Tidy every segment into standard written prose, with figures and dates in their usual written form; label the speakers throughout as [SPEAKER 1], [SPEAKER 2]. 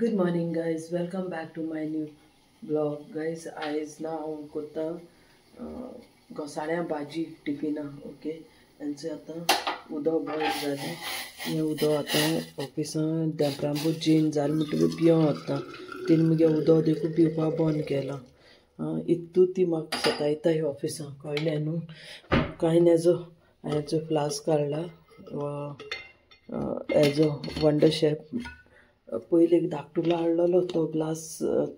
[SPEAKER 1] Good morning, guys. Welcome back to my new vlog, guys. आज ना हांव करता घोसाळ्या भाजी टिफिना. ओके, तांचे आतां उदक बॉयल जालें. हें उदक आतां ऑफिसान देंपरांबूर चेंज जालें म्हणटकूच पियों वता. तेणी मुगे उदक देखून पिवपा बंद केलां. इतू ती म्हाका सतायता हे ऑफिसान, कळ्ळें न्हू. कांय हेजो फ्लास्क काडला हेजो वंडर शेफ. पयलीं एक धाकटुलो हाडलेलो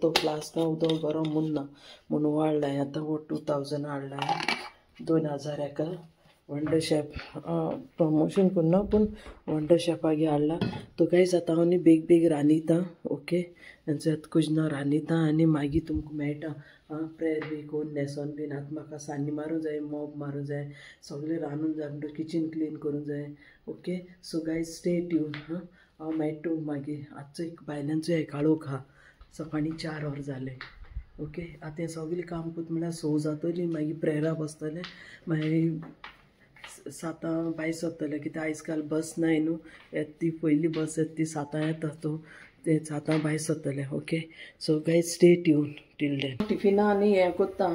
[SPEAKER 1] तो फ्लास्कां उदक गरम उरना म्हणून वाडलाय. आतां हो 2000 हाडलाय, 2000 हेका वंडर शेफ प्रमोशन करना पूण वंडर शेफागे हाडला. तो कांयच आतां हांव न्ही बेग रांदिता. ओके, हेंचो आतां कुजना रांदिता आनी मागीर तुमकां मेळटा प्रेयर बी कोन्न न्हेसोन बीन. आतां म्हाका सान्नी मारूं जाय, मॉप मारूं जाय, सगळें रांदून जाय म्हणटकीर किचन क्लीन करूं जाय. Okay, so guys stay tune. हांव मेळटा मागीर. आजचो एक बायलांचो हेकाळोक आहा, सकाळीं 4 वर जाले. ओके, आतां हें सगळें काम करता म्हळ्यार 6 जातलीं. मागीर प्रेयरा बसतलें, मागीर 7 भायर सरतलें, कित्याक आयज काल बस नाय न्हू. ती पयली बस येता ती 7 येता, तो ते 7 भायर सरतलें. Okay, so guys stay tune till then. टिफिना आनी हें करता,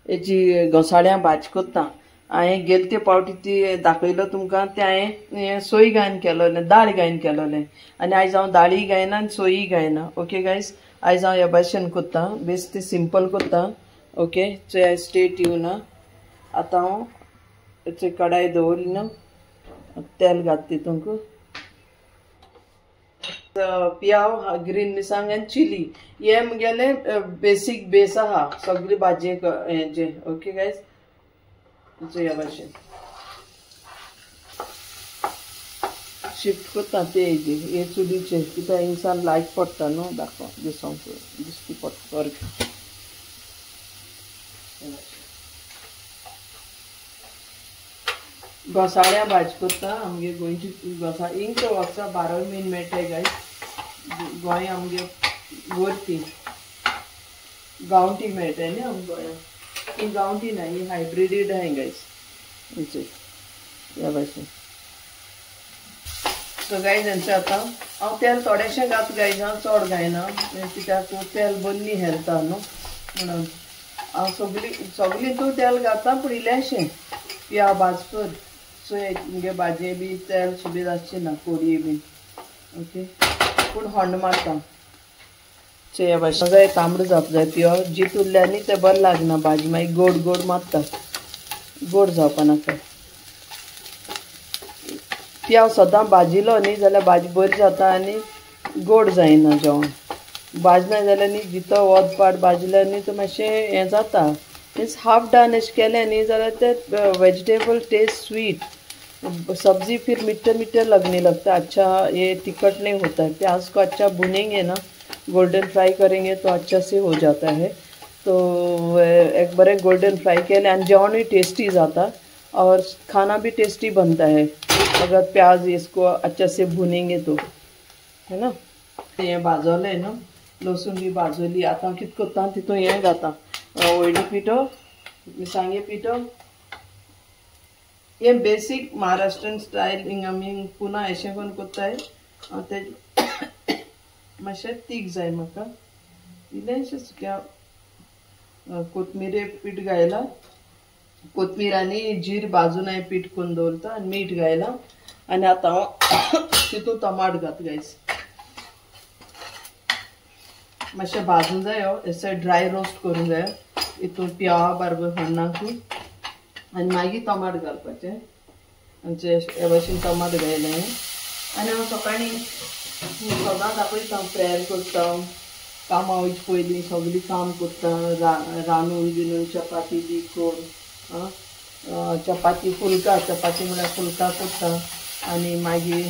[SPEAKER 1] हेजी घोसाळ्या भाजी करता. हांवें गेले ते पावटी ती दाखयलो तुमकां. ते हांवें सोय घायन केलोलें, दाळ घायन केलोलें. आनी आयज हांव दाळी घायना आनी सोयी घायना. ओके गायज, आयज हांव हे भाशेन करता, बेस्ट सिंपल करता. Okay, so stay tune. आतां हांव कडाई दवरली न्हू, तेल घात तितूंक. पियाव, ग्रीन मिरसांग आनी चिली, हे मुगेले बेसीक बेस आहा सगळे भाजयेक हेजे. ओके गायज, ह्या भाशेन शिफ्ट करता ते हेजी, हे चुलीचे, कित्याक इंसान लायट पडटा न्हू दाखोव दिसोंक दिसती पडटा सारकें. घोसाळ्या भाजी करता आमगे गोंयची. घोसाळ इंक वखदां 12 म्हयने मेळटाय गाय. गोंय आमगे गोरती गांवठी मेळटाय न्ही आमच्या गोंयांत. ही गांवठी ना, ही हायब्रिडीड आहाय गायज. ह्या भाशेन. सो गायज हेंचें आतां हांव तेल थोडेशें घात गायज, हांव चड घायना कित्याक तेल बरी हेल्थ आहा न्हू म्हणून. हांव सगळी तूं तेल घालता पूण इल्लेशें पिया भाजकर. सो मुगे भाजये बी तेल सुबेज आसचें ना, कोडये बीन. ओके, पूण हंड मारता. सो ह्या भाशेन जाय तांबडो जावप जाय पियो. जीत उरल्यानी तें बरें लागना भाजी, मागीर गोड मारता, गोड जावपा नाका. पियाव सदां भाजिलो न्ही जाल्यार भाजी बरी जाता आनी गोड जायना जेवण. भाजना जाल्यार न्ही जितो वोद पाड भाजल्यार न्ही तो मातशें हें जाता. मीन्स हाफ डन अशें केलें न्ही जाल्यार तें वेजिटेबल टेस्ट स्वीट. सब्जी फिर मीठा लगने लगता, अच्छा ये टिकट नहीं होता है. प्याज को अच्छा भुनेंगे ना, गोल्डन फ्राई करेंगे तो अच्छा से हो जाता है. तो एक बड़े गोल्डन फ्राई केले आणि जेवण भी टेस्टी जाता और खाना भी टेस्टी बनता है अगर प्याज इसको अच्छा से भुनेंगे तो, है ना. ये भाजले ना, लसूण बी भाजली. आता कित करता तितून हें घाता, वयली पिठो, मिरसांगे पिठो. हे बेसीक महाराष्ट्रीयन स्टायल हिंगा आमी पुना अशें करून कोत्ताय. ते मातशें तीख जाय म्हाका, इल्लेशें सुक्या कोथमिरे पीठ घायला. कोथमीर आनी जीर भाजून हांवें पीठ करून दवरता आनी मीठ घायला. आनी आतां हांव तितून टमाट घात गायज. मातशें भाजून जाय, एसे ड्राय रोस्ट करूंक जाय. हितून पियावा बरोबर हण्णाक आनी मागीर टमाट घालपाचें. आमचे हे भाशेन टमाट घायलें आनी हांव सकाळीं सदां दाखयता प्रेयर करता. कामां वयचे पयलीं सगळीं काम करता, रांदून बिनून चपाती बी करून. चपाती चपाती म्हळ्यार फुलका करता आनी मागीर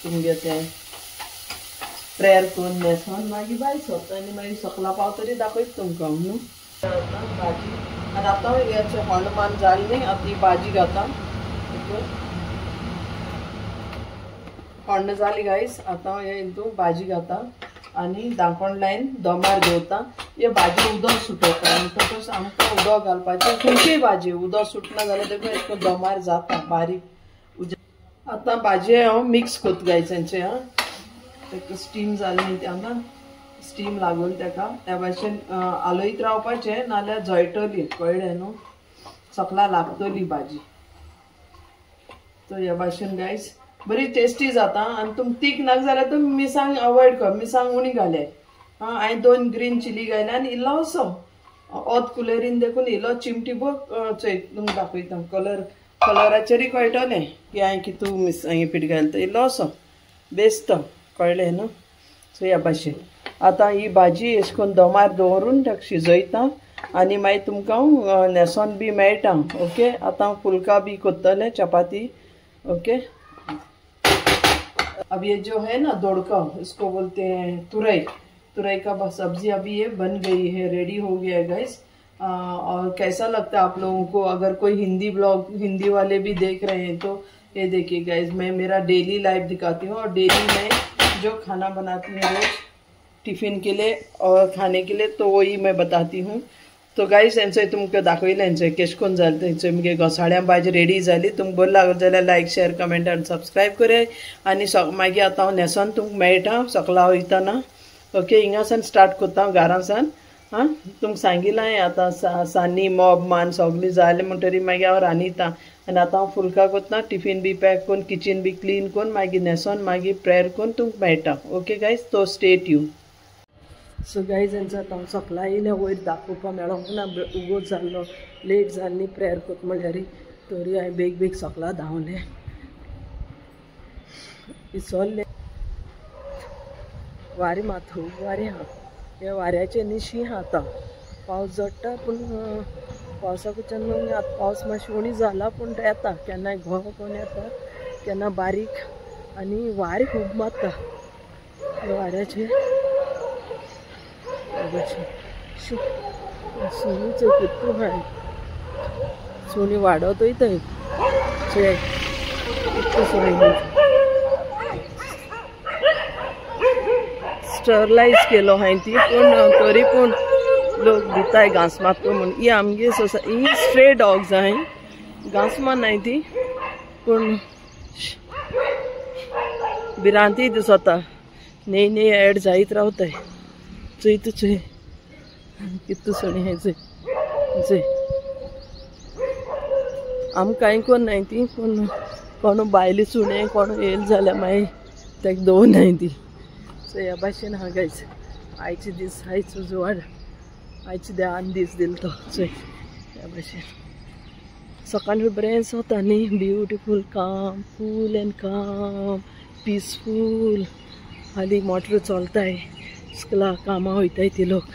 [SPEAKER 1] तुमगे तें प्रेयर करून न्हेसोन मागीर भायर सरता आनी मागीर सकला पावतरी दाखयता तुमकां हांव न्हू भाजी. आनी आतां हेचें हणमान जालें न्ही, आतां ही भाजी घाता. हण्ण जाली गायज. आतां हे हितून भाजी घाता आनी धांकोण लायन दोमार दवरता. हे भाजी उदक सुटोवता म्हणटकच आमकां उदक घालपाचें. खंयचीय भाजी उदक सुटना जाल्यार देखून एश कोन्न दोमार जाता बारीक. आतां भाजी हांव मिक्स कोत्ता गायज हेंचें. ताका स्टीम जाली न्ही हांगा स्टीम लागून ताका त्या भाशेन आलयत रावपाचें नाल्यार जळटली कळ्ळें न्हू सकला लागतली भाजी तो ह्या भाशेन गायज बरी टेस्टी जाता आनी तुम तीख नाक जाल्यार तुम मिरसांग अवॉयड कर मिरसांग उणी घाले हांवें 2 ग्रीन चिली घाले आनी इल्लोसो ओद कुलेरीन देखून इल्लो चिमटी बो चोय तुमकां दाखयता कलराचेरय कळटलें की हांवें कितू मिरसांगे पीठ घालता इल्लोसो बेस्ट कळ्ळें न्हू सो ह्या भाशेन आतां ही भाजी अशें करून दमार दवरून ताका शिजयता आनी मागीर तुमकां नेसोन बी मेळटा ओके आतां फुलका बी कोत्तलें चपाती ओके अब ये जो है ना दोड़का इसको बोलते हैं तुरई का सब्जी अभी ये बन गई है रेडी हो गया है गाइस और कैसा लगता है आप लोगों को अगर कोई हिंदी वाले भी देख रहे हैं तो ये देखिए गाइस मैं मेरा डेली लाइफ दिखाती हूँ और डेली मैं जो खाना बनाती हूँ रोज टिफिन के लिए और खाने के लिए तो वही मैं बताती हूँ तो गाइस हेंचोय तुमकां दाखयलें हेंचोय केश कोन्न जालें थंयचोय मुगे घोसाळ्या भाजी रेडी जाली तुमकां बरी लागत जाल्यार लायक शेअर कमेंट आनी सबस्क्रायब कराय आनी मागीर आतां हांव न्हेसोन तुमकां मेळटा सकाळीं वयतना ओके हिंगासान स्टार्ट कोत्ता हांव घरासान तुमकां सांगिलां हांवें आतां सान्नी मोब मान सगळीं जालें म्हणटरी मागीर हांव रांदिता आनी आतां हांव फुलका कोत्ता टिफीन बी पॅक करून किचन बी क्लीन करून मागीर न्हेसोन मागीर प्रेयर करून तुमकां मेळटा ओके गायज तो स्टे ट्यून सो गायज हेंचो आतां हांव सकाळीं येयलें वयर दाखोवपा मेळोंक ना उगोच जाल्लो लेट जाल्ली प्रेयर कोत म्हळ्यार तरी हांवें बेग सकाळीं धांवलें इसोल्लें वारें मात खूब वारें आहा ह्या वाऱ्याचें निशी आहा आतां पावस झडटा पूण पावसाकच्यान आतां पावस मातशें उणी जाला पूण येता केन्नाय घोव कोण येता केन्ना बारीक आनी वारें खूब मारता ह्या वाऱ्याचें सोनीचो कितू हाय सोनी वाडत वयताय कितू सोनी स्टरलायज केलो हांवें ती पूण तरी पूण लोक दिताय घास मारतो म्हूण ही आमगे ही स्ट्रे डॉग्स हाय घास मारनाय ती पूण भिरांती दिसता न्ही एड जायत रावताय चुय तू चुय कितू सोणी हाय चुय आम कांय कोन्नाय ती पूण कोण बायली सुणे कोण येयली जाल्यार मागीर ताका दवरनाय ती सो ह्या भाशेन हा गायज आयचे दीस आयज उजवाड आयचे देवान दीस दिल तो चोय ह्या भाशेन सकाळी बरें सोता न्ही ब्युटिफूल काम कूल एंड काम पीसफूल हाली मोटर चलताय स्कुला कामां वयताय ती लोक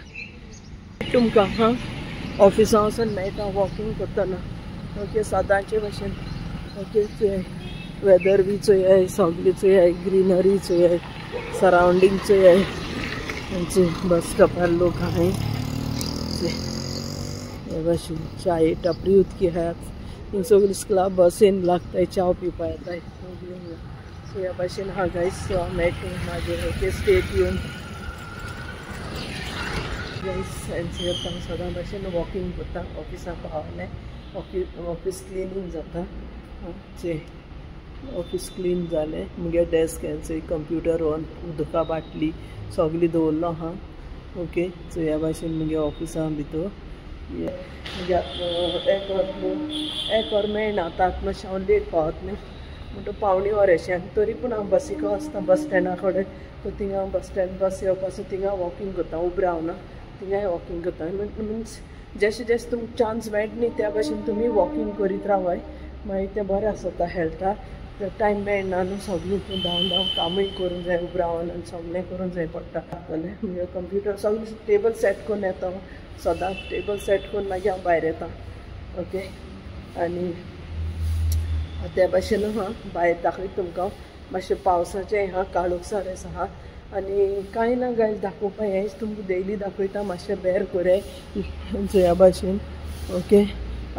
[SPEAKER 1] तुमकां ऑफिसां वचून मेळटा वॉकिंग करतना ओके सदांचे भाशेन ओके चोय वेदर बी चोय सगळी चोय ग्रीनरी चोय सरावंडींग चोय खंयचे बस स्टॉपार लोक आहाय हे भाशेन चाये टपरी उदकी आहात ही सगळी स्कुला बसीन लागताय चाव पिवपा येताय सो ह्या भाशेन हा गायज मेळटा मागीर ओके स्टेट येवन गायज सदां भाशेन वॉकिंग करता ऑफिसाक पावलें ऑफिस क्लिनींग जाता चे ऑफिस क्लीन जालें मुगे डेस्क हेंचोय कंप्युटर ऑन उदका बाटली सगळी दवरलो आहा ओके सो ह्या भाशेन मुगे ऑफिसा भितर एक वर मेळना तात मातशें हांव लेट पावत न्ही म्हणटा पावणी वर अशें तरी पूण हांव बसीक वचता बस स्टँडा कडेन सो थिंगा बस स्टँड बस येवपाचो थिंगा वॉकिंग करता उबें रावना थिंगाय वॉकिंग करता मिन्स जशें जशें तुमकां चान्स मेळटा न्ही त्या भाशेन तुमी वॉकिंग करीत रावाय मागीर तें बरें आसता हेल्थाक टायम मेळना न्हू सगळीं धांवन कामूय करूंक जाय उबें रावन आनी सगळें करूंक जाय पडटा जाल्यार म्हणजे कंप्युटर सगळें टेबल सेट करून येता सदां टेबल सेट करून मागीर हांव भायर येता ओके आनी त्या भाशेन भायर दाखयता तुमकां मातशें पावसाचें काळोखसार आसा आनी कांय ना गायज दाखोवपा हेंच तुमकां डेली दाखयता मातशें बेर कोराय ह्या भाशेन ओके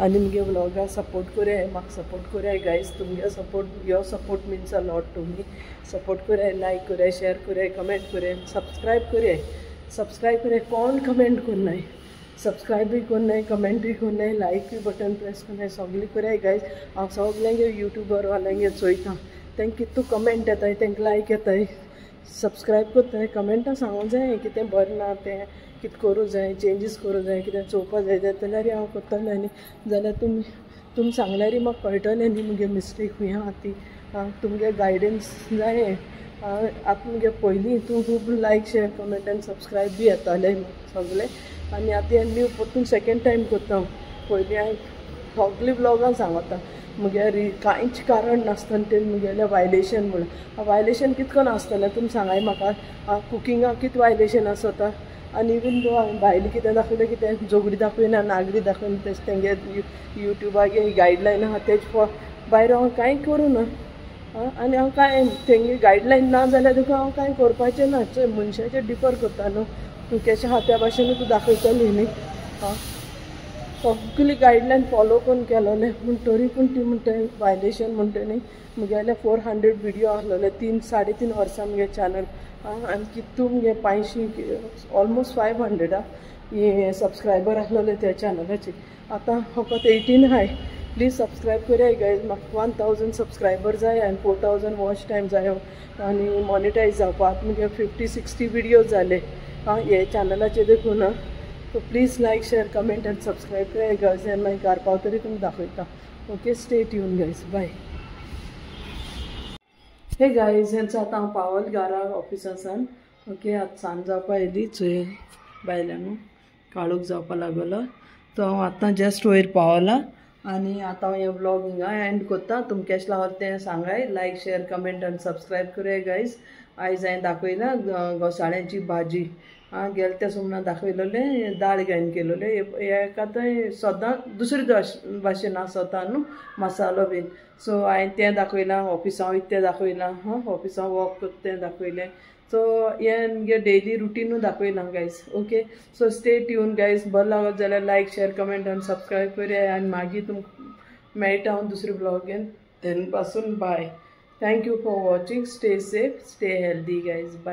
[SPEAKER 1] आनी मुगे व्लॉगा सपोर्ट कोराय म्हाका सपोर्ट कोराय गायज तुमगे support your support means a lot to me support कोराय लायक कोराय शेअर कोराय कमेंट कोराय सब्सक्राइब कोराय कोण कमेंट कोन्नाय सब्सक्राइबूय कोन्नाय कमेंटूय कोन्नाय लायकूय बटन प्रेस कोन्नाय सगळीं कोराय गायज हांव सगळ्यांगे युट्यूबर वाल्यांगे चोयता तांकां कितू कमेंट येताय तांकां लायक येताय सबस्क्रायब करता कमेंटां सांगूंक जाय कितें बरें ना तें कितें करूं जाय चेंजीस करूं जाय कितें चोवपा जाय जाल्यार हांव करतलें न्ही जाल्यार तुमी सांगल्यार म्हाका कळटलें न्ही मुगे मिस्टेक खूंय आहा ती तुमगे गायडन्स जाय आतां मुगे पयलीं तूं खूब लायक शेअर कमेंट आनी सबस्क्रायब बी येतालें सगलें आनी आतां न्यू परतून सेकेंड टायम करता पयलीं हांवें सगलीं ब्लॉगां सांगता मुगे कांयच कारण नासतना तें मुगेलें वायलेशन म्हणून वायलेशन कितकोन आसतलें तुमी सांगाय म्हाका कुकिंगाक कितें वायलेशन आसता आनी इवन दो हांवें भायलें कितें दाखयलें कितें जोगडी दाखयना नागडी दाखयना तेच तेंगे युट्यूबागे गायडलायन आहा तेज भायर हांव कांय करूं ना आनी हांव कांय तेंगे गायडलायन ना जाल्यार तुका हांव कांय करपाचें ना मनशाचेर डिफर करता न्हू तूं केशें आहा त्या भाशेन तूं दाखयतली न्ही सगली गायडलायन फॉलो करून केलोलें पूण तरी पूण ती म्हणटा वायलेशन म्हणटा न्ही मुगेले 400 विडियो आहलोले 3-3.5 वर्सां मुगे चॅनल आनी कितू मुगे 500 ऑलमोस्ट 500 सबस्क्रायबर आहलोले त्या चॅनलाचे आतां फकत 18 आहाय प्लीज सबस्क्रायब कराय गायज म्हाका 1000 सबस्क्रायबर जाय आनी 4000 वॉच टायम जायो आनी मॉनिटायज जावपा आतां मुगे 50-60 विडियोज जाले हे चॅनलाचेर देखून so please like share comment आनी सबस्क्रायब कराय गायज आनी मागीर घरा पावतरी तुमकां दाखयता okay stay tune guys bye हे गायज हेंचो आतां हांव पावल घरा ऑफिसासान ओके आतां सांज जावपा येयली चोय बायल्यान काळोख जावपा लागलो तो हांव आतां जस्ट वयर पावला आनी आतां हांव हे व्लॉग हिंगा एंड कोत्ता तुमकां केशें लागोलें तें सांगाय लायक शेअर कमेंट आनी सबस्क्रायब कराय गायज आयज हांवें दाखयला घोसाळ्यांची भाजी गेल त्या सुमना दाखयलोलें दाळ घायन केलोलें हेका आतां सोदां दुसरी भाशेन आसता न्हू मसालो बीन सो हांवें तें दाखयलां ऑफिसां वयता तें दाखयलां ऑफिसां वॉक करता तें दाखयलें सो हें मुगे डेली रुटीनूच दाखयलां guys okay so stay tune guys बरें लागत जाल्यार लायक शेअर कमेंट आनी सबस्क्रायब कराय आनी मागीर तुमकां मेळटा हांव दुसरे ब्लॉगेन तेन पासून bye thank you for watching stay safe stay healthy guys bye